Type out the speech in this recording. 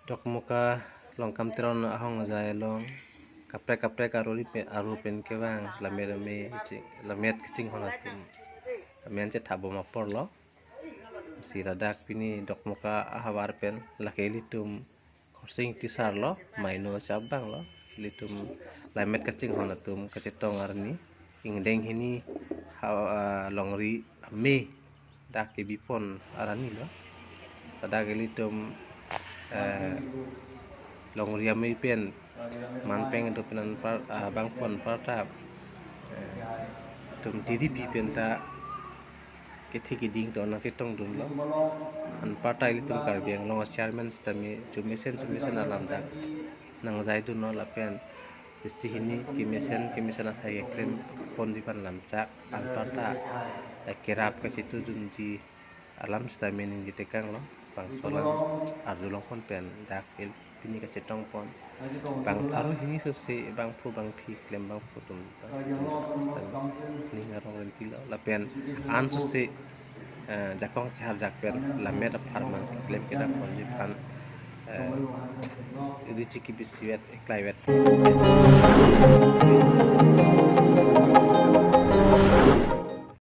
Dok muka longkam teron ahong jai long kaprek aru pen ke bang lamet kicing hona tum men ce thabo mapor lo si radak pini dok muka ahawar pen lakeli tum korsing tisar lo maino cabang lo litum lamet kacing hona tum kacetong arni ingdeng hini longri me dak ke bipon arani lo radak litum long riam pen manpeng itu penan bang pon partap tum tidi pi penta kethi kiding to na titong dum lo an partai litum karbiang long chairman stami chumisen alam dak nang zai du no la pen sihini kimisen asai krem ponji pan lamca an parta kerap ke situ dunji alam stami ni tekang lo bang solang arzulong pon pen dak ini ke cetong pon bang aro hini susi bang pu bang pi klem bang pu tum ni ngarong ren kilo la pen an susi jakong char jak pen la meda farman klem ke dak pon jipan ini ciki bisiwet klaiwet